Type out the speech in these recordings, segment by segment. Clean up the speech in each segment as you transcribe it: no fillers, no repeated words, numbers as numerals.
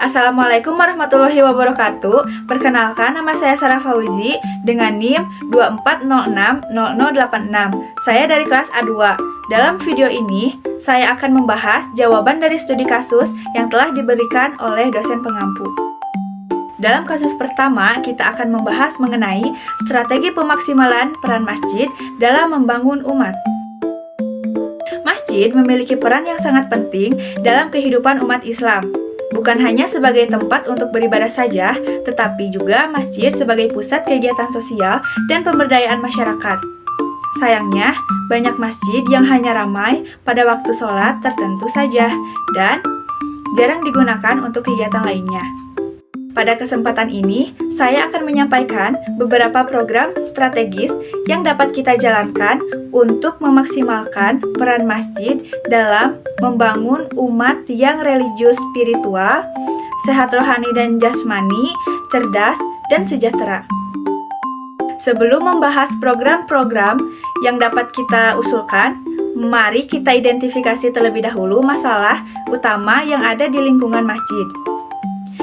Assalamualaikum warahmatullahi wabarakatuh. Perkenalkan, nama saya Sarah Fauzi dengan NIM 24060086. Saya dari kelas A2. Dalam video ini, saya akan membahas jawaban dari studi kasus yang telah diberikan oleh dosen pengampu. Dalam kasus pertama, kita akan membahas mengenai strategi pemaksimalan peran masjid dalam membangun umat. Masjid memiliki peran yang sangat penting dalam kehidupan umat Islam. Bukan hanya sebagai tempat untuk beribadah saja, tetapi juga masjid sebagai pusat kegiatan sosial dan pemberdayaan masyarakat. Sayangnya, banyak masjid yang hanya ramai pada waktu sholat tertentu saja dan jarang digunakan untuk kegiatan lainnya. Pada kesempatan ini, saya akan menyampaikan beberapa program strategis yang dapat kita jalankan untuk memaksimalkan peran masjid dalam membangun umat yang religius spiritual, sehat rohani dan jasmani, cerdas, dan sejahtera. Sebelum membahas program-program yang dapat kita usulkan, mari kita identifikasi terlebih dahulu masalah utama yang ada di lingkungan masjid.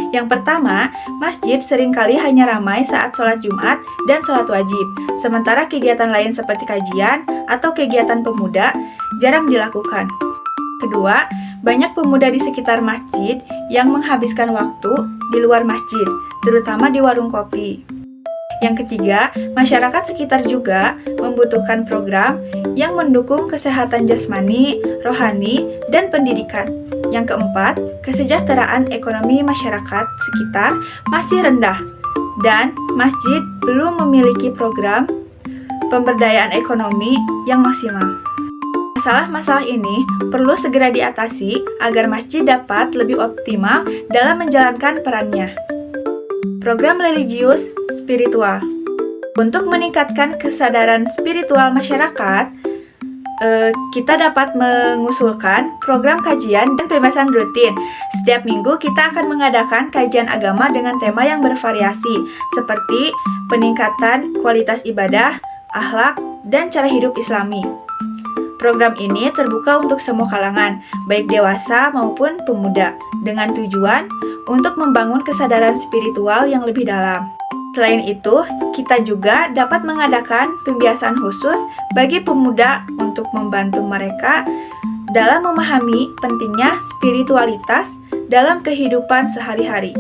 Yang pertama, masjid seringkali hanya ramai saat sholat Jumat dan sholat wajib, sementara kegiatan lain seperti kajian atau kegiatan pemuda jarang dilakukan. Kedua, banyak pemuda di sekitar masjid yang menghabiskan waktu di luar masjid, terutama di warung kopi. Yang ketiga, masyarakat sekitar juga membutuhkan program yang mendukung kesehatan jasmani, rohani, dan pendidikan. Yang keempat, kesejahteraan ekonomi masyarakat sekitar masih rendah dan masjid belum memiliki program pemberdayaan ekonomi yang maksimal. Masalah-masalah ini perlu segera diatasi agar masjid dapat lebih optimal dalam menjalankan perannya. Program religius spiritual. Untuk meningkatkan kesadaran spiritual masyarakat, kita dapat mengusulkan program kajian dan pembahasan rutin. Setiap minggu kita akan mengadakan kajian agama dengan tema yang bervariasi, seperti peningkatan kualitas ibadah, akhlak, dan cara hidup Islami. Program ini terbuka untuk semua kalangan, baik dewasa maupun pemuda, dengan tujuan untuk membangun kesadaran spiritual yang lebih dalam. Selain itu, kita juga dapat mengadakan pembiasaan khusus bagi pemuda untuk membantu mereka dalam memahami pentingnya spiritualitas dalam kehidupan sehari-hari.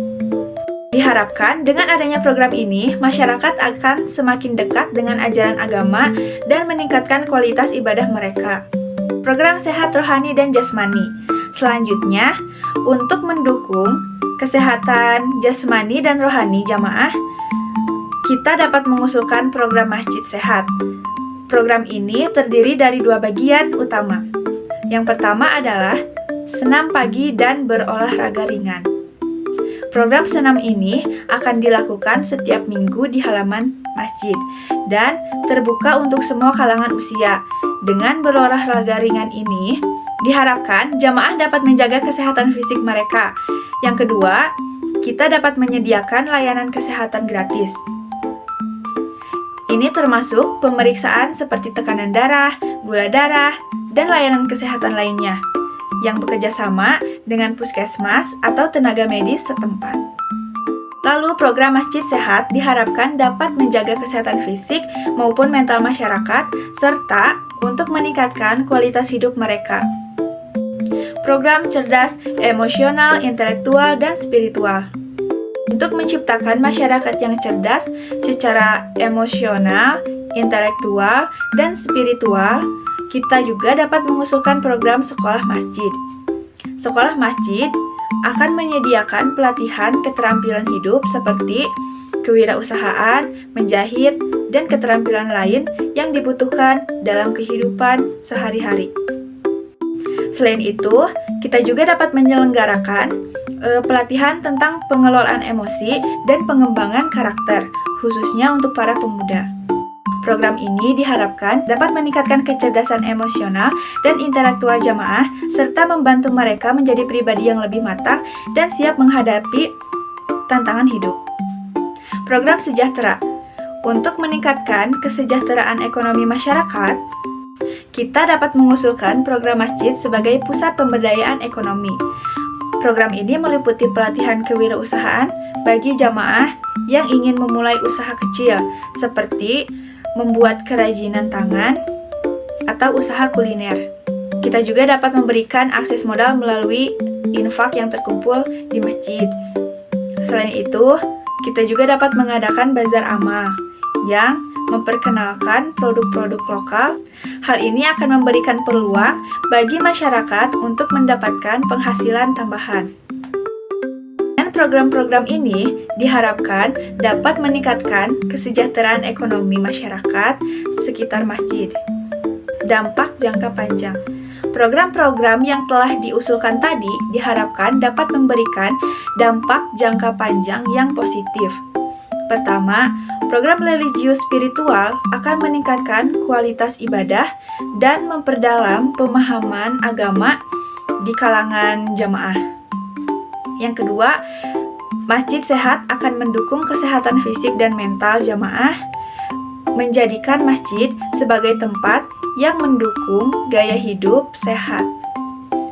Diharapkan dengan adanya program ini, masyarakat akan semakin dekat dengan ajaran agama dan meningkatkan kualitas ibadah mereka. Program sehat rohani dan jasmani. Selanjutnya, untuk mendukung kesehatan jasmani dan rohani jamaah, kita dapat mengusulkan program Masjid Sehat. Program ini terdiri dari dua bagian utama. Yang pertama adalah senam pagi dan berolahraga ringan. Program senam ini akan dilakukan setiap minggu di halaman masjid dan terbuka untuk semua kalangan usia. Dengan berolahraga ringan ini, diharapkan jamaah dapat menjaga kesehatan fisik mereka. Yang kedua, kita dapat menyediakan layanan kesehatan gratis. Ini termasuk pemeriksaan seperti tekanan darah, gula darah, dan layanan kesehatan lainnya yang bekerja sama dengan puskesmas atau tenaga medis setempat. Lalu program Masjid Sehat diharapkan dapat menjaga kesehatan fisik maupun mental masyarakat serta untuk meningkatkan kualitas hidup mereka. Program cerdas, emosional, intelektual, dan spiritual. Untuk menciptakan masyarakat yang cerdas secara emosional, intelektual, dan spiritual, kita juga dapat mengusulkan program sekolah masjid. Sekolah masjid akan menyediakan pelatihan keterampilan hidup seperti kewirausahaan, menjahit, dan keterampilan lain yang dibutuhkan dalam kehidupan sehari-hari. Selain itu, kita juga dapat menyelenggarakan pelatihan tentang pengelolaan emosi dan pengembangan karakter, khususnya untuk para pemuda. Program ini diharapkan dapat meningkatkan kecerdasan emosional dan intelektual jamaah, serta membantu mereka menjadi pribadi yang lebih matang dan siap menghadapi tantangan hidup. Program sejahtera. Untuk meningkatkan kesejahteraan ekonomi masyarakat, kita dapat mengusulkan program masjid sebagai pusat pemberdayaan ekonomi. Program ini meliputi pelatihan kewirausahaan bagi jamaah yang ingin memulai usaha kecil, seperti membuat kerajinan tangan atau usaha kuliner. Kita juga dapat memberikan akses modal melalui infak yang terkumpul di masjid. Selain itu, kita juga dapat mengadakan bazar amal yang memperkenalkan produk-produk lokal. Hal ini akan memberikan peluang bagi masyarakat untuk mendapatkan penghasilan tambahan. Dan program-program ini diharapkan dapat meningkatkan kesejahteraan ekonomi masyarakat sekitar masjid. Dampak jangka panjang. Program-program yang telah diusulkan tadi diharapkan dapat memberikan dampak jangka panjang yang positif. Pertama, program religius spiritual akan meningkatkan kualitas ibadah dan memperdalam pemahaman agama di kalangan jamaah. Yang kedua, masjid sehat akan mendukung kesehatan fisik dan mental jamaah, menjadikan masjid sebagai tempat yang mendukung gaya hidup sehat.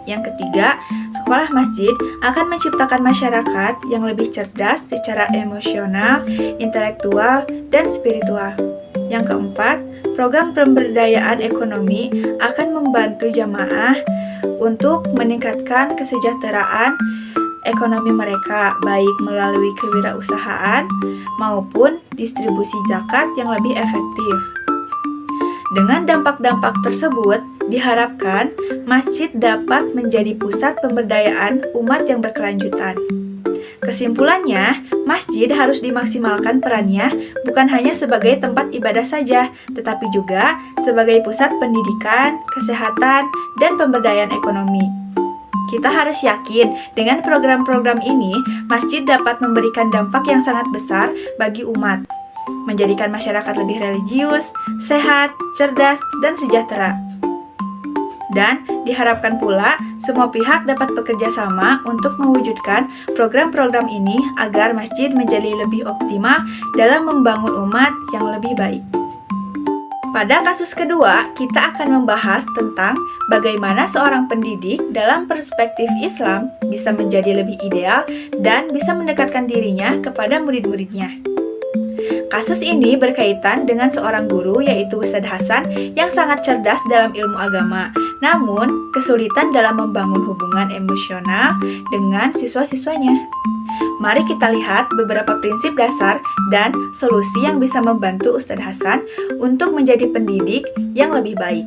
Yang ketiga, sekolah masjid akan menciptakan masyarakat yang lebih cerdas secara emosional, intelektual, dan spiritual. Yang keempat, program pemberdayaan ekonomi akan membantu jamaah untuk meningkatkan kesejahteraan ekonomi mereka, baik melalui kewirausahaan maupun distribusi zakat yang lebih efektif. Dengan dampak-dampak tersebut, diharapkan masjid dapat menjadi pusat pemberdayaan umat yang berkelanjutan. Kesimpulannya, masjid harus dimaksimalkan perannya bukan hanya sebagai tempat ibadah saja, tetapi juga sebagai pusat pendidikan, kesehatan, dan pemberdayaan ekonomi. Kita harus yakin dengan program-program ini, masjid dapat memberikan dampak yang sangat besar bagi umat, menjadikan masyarakat lebih religius, sehat, cerdas, dan sejahtera. Dan diharapkan pula semua pihak dapat bekerja sama untuk mewujudkan program-program ini agar masjid menjadi lebih optimal dalam membangun umat yang lebih baik. Pada kasus kedua, kita akan membahas tentang bagaimana seorang pendidik dalam perspektif Islam bisa menjadi lebih ideal dan bisa mendekatkan dirinya kepada murid-muridnya. Kasus ini berkaitan dengan seorang guru yaitu Ustadz Hasan yang sangat cerdas dalam ilmu agama, namun kesulitan dalam membangun hubungan emosional dengan siswa-siswanya. Mari kita lihat beberapa prinsip dasar dan solusi yang bisa membantu Ustadz Hasan untuk menjadi pendidik yang lebih baik.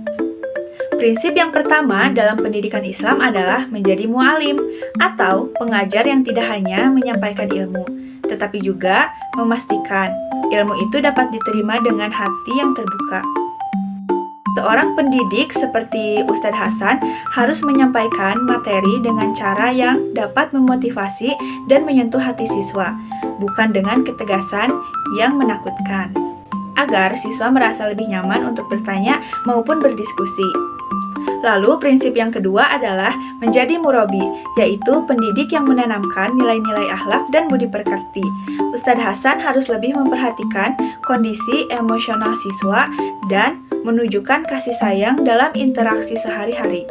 Prinsip yang pertama dalam pendidikan Islam adalah menjadi mu'alim atau pengajar yang tidak hanya menyampaikan ilmu, tetapi juga memastikan ilmu itu dapat diterima dengan hati yang terbuka. Seorang pendidik seperti Ustadz Hasan harus menyampaikan materi dengan cara yang dapat memotivasi dan menyentuh hati siswa, bukan dengan ketegasan yang menakutkan, agar siswa merasa lebih nyaman untuk bertanya maupun berdiskusi. Lalu prinsip yang kedua adalah menjadi murabi, yaitu pendidik yang menanamkan nilai-nilai akhlak dan budi pekerti. Ustadz Hasan harus lebih memperhatikan kondisi emosional siswa dan menunjukkan kasih sayang dalam interaksi sehari-hari.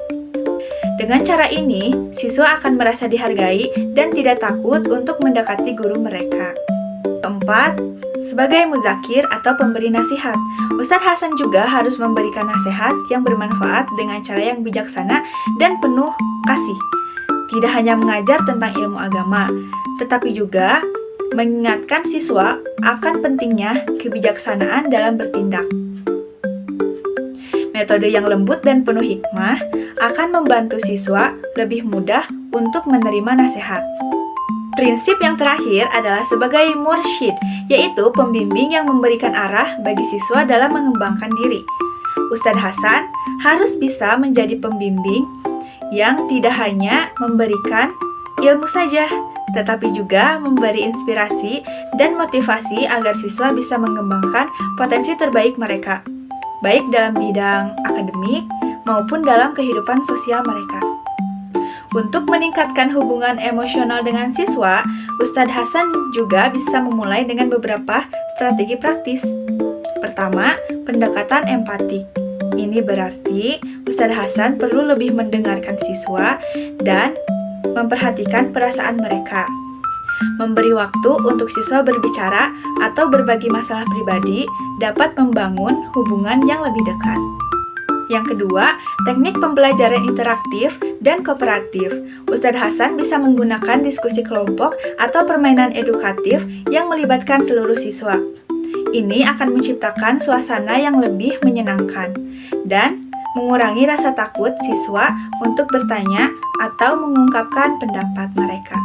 Dengan cara ini, siswa akan merasa dihargai dan tidak takut untuk mendekati guru mereka. Keempat, sebagai muzakir atau pemberi nasihat, Ustadz Hasan juga harus memberikan nasihat yang bermanfaat dengan cara yang bijaksana dan penuh kasih. Tidak hanya mengajar tentang ilmu agama, tetapi juga mengingatkan siswa akan pentingnya kebijaksanaan dalam bertindak. Metode yang lembut dan penuh hikmah akan membantu siswa lebih mudah untuk menerima nasihat. Prinsip yang terakhir adalah sebagai mursyid, yaitu pembimbing yang memberikan arah bagi siswa dalam mengembangkan diri. Ustadz Hasan harus bisa menjadi pembimbing yang tidak hanya memberikan ilmu saja, tetapi juga memberi inspirasi dan motivasi agar siswa bisa mengembangkan potensi terbaik mereka, baik dalam bidang akademik maupun dalam kehidupan sosial mereka. Untuk meningkatkan hubungan emosional dengan siswa, Ustadz Hasan juga bisa memulai dengan beberapa strategi praktis. Pertama, pendekatan empatik. Ini berarti Ustadz Hasan perlu lebih mendengarkan siswa dan memperhatikan perasaan mereka. Memberi waktu untuk siswa berbicara atau berbagi masalah pribadi dapat membangun hubungan yang lebih dekat. Yang kedua, teknik pembelajaran interaktif dan kooperatif. Ustadz Hasan bisa menggunakan diskusi kelompok atau permainan edukatif yang melibatkan seluruh siswa. Ini akan menciptakan suasana yang lebih menyenangkan dan mengurangi rasa takut siswa untuk bertanya atau mengungkapkan pendapat mereka.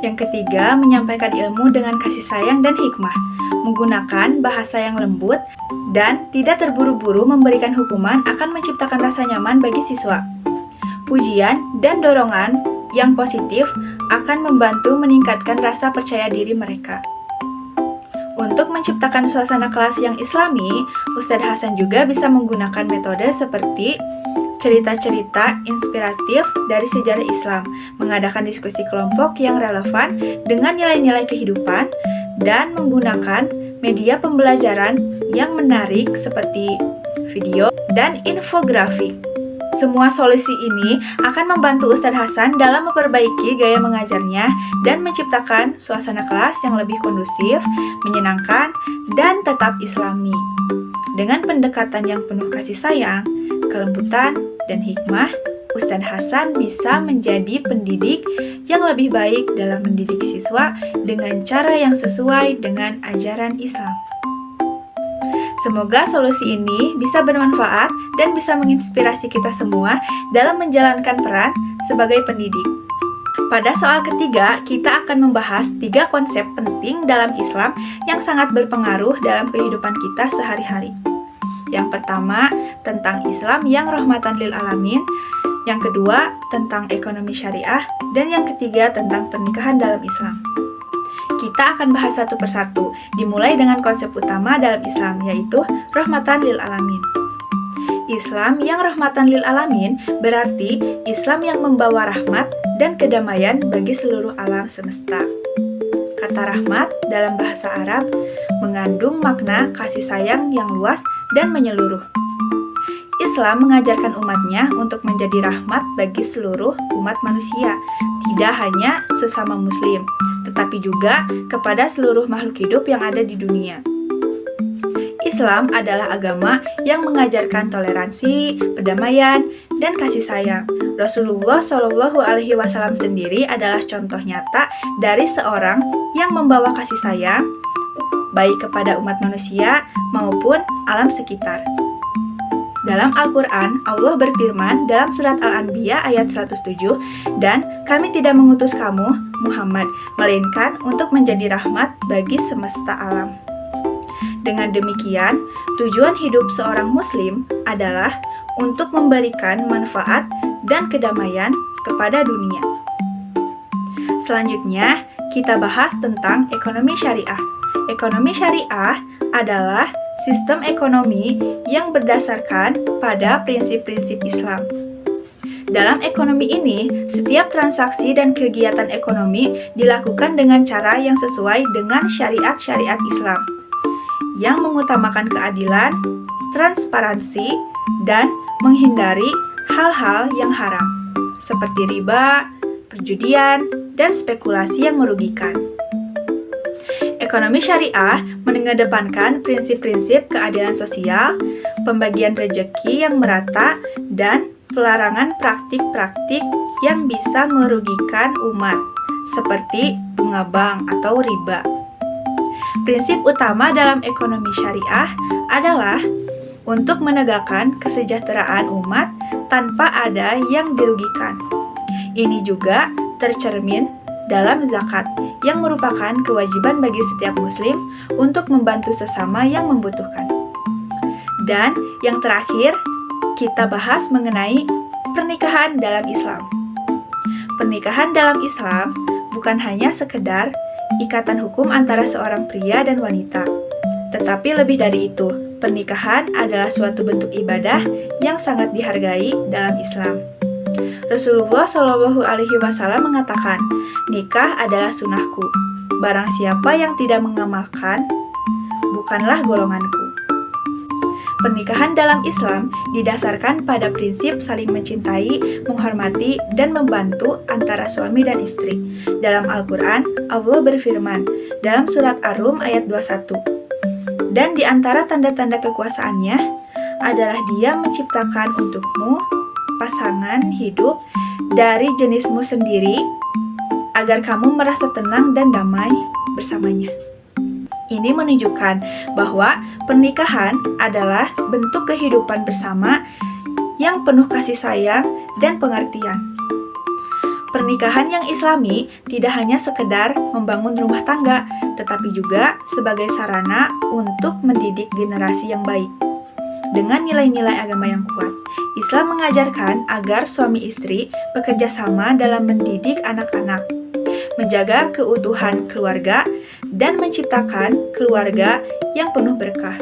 Yang ketiga, menyampaikan ilmu dengan kasih sayang dan hikmah, menggunakan bahasa yang lembut dan tidak terburu-buru memberikan hukuman akan menciptakan rasa nyaman bagi siswa. Pujian dan dorongan yang positif akan membantu meningkatkan rasa percaya diri mereka. Untuk menciptakan suasana kelas yang islami, Ustadz Hasan juga bisa menggunakan metode seperti cerita-cerita inspiratif dari sejarah Islam, mengadakan diskusi kelompok yang relevan dengan nilai-nilai kehidupan, dan menggunakan media pembelajaran yang menarik seperti video dan infografik. Semua solusi ini akan membantu Ustadz Hasan dalam memperbaiki gaya mengajarnya dan menciptakan suasana kelas yang lebih kondusif, menyenangkan, dan tetap islami. Dengan pendekatan yang penuh kasih sayang, kelembutan, dan hikmah, Ustadz Hasan bisa menjadi pendidik yang lebih baik dalam mendidik siswa dengan cara yang sesuai dengan ajaran Islam. Semoga solusi ini bisa bermanfaat dan bisa menginspirasi kita semua dalam menjalankan peran sebagai pendidik. Pada soal ketiga, kita akan membahas 3 konsep penting dalam Islam yang sangat berpengaruh dalam kehidupan kita sehari-hari. Yang pertama, tentang Islam yang rahmatan lil alamin. Yang kedua, tentang ekonomi syariah. Dan yang ketiga, tentang pernikahan dalam Islam. Kita akan bahas satu persatu, dimulai dengan konsep utama dalam Islam, yaitu rahmatan lil alamin. Islam yang rahmatan lil alamin berarti Islam yang membawa rahmat dan kedamaian bagi seluruh alam semesta. Kata rahmat dalam bahasa Arab mengandung makna kasih sayang yang luas dan menyeluruh. Islam mengajarkan umatnya untuk menjadi rahmat bagi seluruh umat manusia, tidak hanya sesama muslim, tetapi juga kepada seluruh makhluk hidup yang ada di dunia. Islam adalah agama yang mengajarkan toleransi, perdamaian, dan kasih sayang. Rasulullah Shallallahu Alaihi Wasallam sendiri adalah contoh nyata dari seorang yang membawa kasih sayang, baik kepada umat manusia maupun alam sekitar. Dalam Al-Quran, Allah berfirman dalam surat Al-Anbiya ayat 107, dan kami tidak mengutus kamu, Muhammad, melainkan untuk menjadi rahmat bagi semesta alam. Dengan demikian, tujuan hidup seorang muslim adalah untuk memberikan manfaat dan kedamaian kepada dunia. Selanjutnya, kita bahas tentang ekonomi syariah. Ekonomi syariah adalah sistem ekonomi yang berdasarkan pada prinsip-prinsip Islam. Dalam ekonomi ini, setiap transaksi dan kegiatan ekonomi dilakukan dengan cara yang sesuai dengan syariat-syariat Islam, yang mengutamakan keadilan, transparansi, dan menghindari hal-hal yang haram, seperti riba, perjudian, dan spekulasi yang merugikan. Ekonomi syariah mengedepankan prinsip-prinsip keadilan sosial, pembagian rejeki yang merata, dan pelarangan praktik-praktik yang bisa merugikan umat, seperti bunga bank atau riba. Prinsip utama dalam ekonomi syariah adalah untuk menegakkan kesejahteraan umat tanpa ada yang dirugikan. Ini juga tercermin dalam zakat, yang merupakan kewajiban bagi setiap muslim untuk membantu sesama yang membutuhkan. Dan yang terakhir, kita bahas mengenai pernikahan dalam Islam. Pernikahan dalam Islam bukan hanya sekedar ikatan hukum antara seorang pria dan wanita, tetapi lebih dari itu, pernikahan adalah suatu bentuk ibadah yang sangat dihargai dalam Islam. Rasulullah Shallallahu Alaihi Wasallam mengatakan, nikah adalah sunnahku. Barang siapa yang tidak mengamalkan, bukanlah golonganku. Pernikahan dalam Islam didasarkan pada prinsip saling mencintai, menghormati, dan membantu antara suami dan istri. Dalam Al-Quran, Allah berfirman dalam surat Ar-Rum ayat 21, "Dan di antara tanda-tanda kekuasaannya adalah Dia menciptakan untukmu pasangan hidup dari jenismu sendiri, agar kamu merasa tenang dan damai bersamanya." Ini menunjukkan bahwa pernikahan adalah bentuk kehidupan bersama yang penuh kasih sayang dan pengertian. Pernikahan yang Islami tidak hanya sekedar membangun rumah tangga, tetapi juga sebagai sarana untuk mendidik generasi yang baik. Dengan nilai-nilai agama yang kuat, Islam mengajarkan agar suami istri bekerja sama dalam mendidik anak-anak, menjaga keutuhan keluarga, dan menciptakan keluarga yang penuh berkah.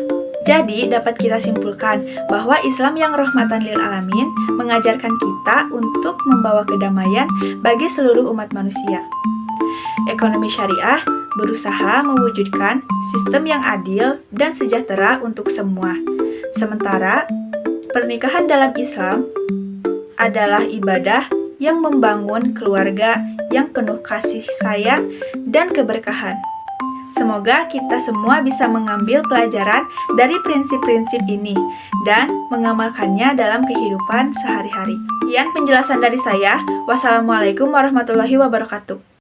Jadi, dapat kita simpulkan bahwa Islam yang rahmatan lil alamin mengajarkan kita untuk membawa kedamaian bagi seluruh umat manusia. Ekonomi syariah berusaha mewujudkan sistem yang adil dan sejahtera untuk semua. Sementara, pernikahan dalam Islam adalah ibadah yang membangun keluarga yang penuh kasih sayang dan keberkahan. Semoga kita semua bisa mengambil pelajaran dari prinsip-prinsip ini dan mengamalkannya dalam kehidupan sehari-hari. Sekian penjelasan dari saya. Wassalamualaikum warahmatullahi wabarakatuh.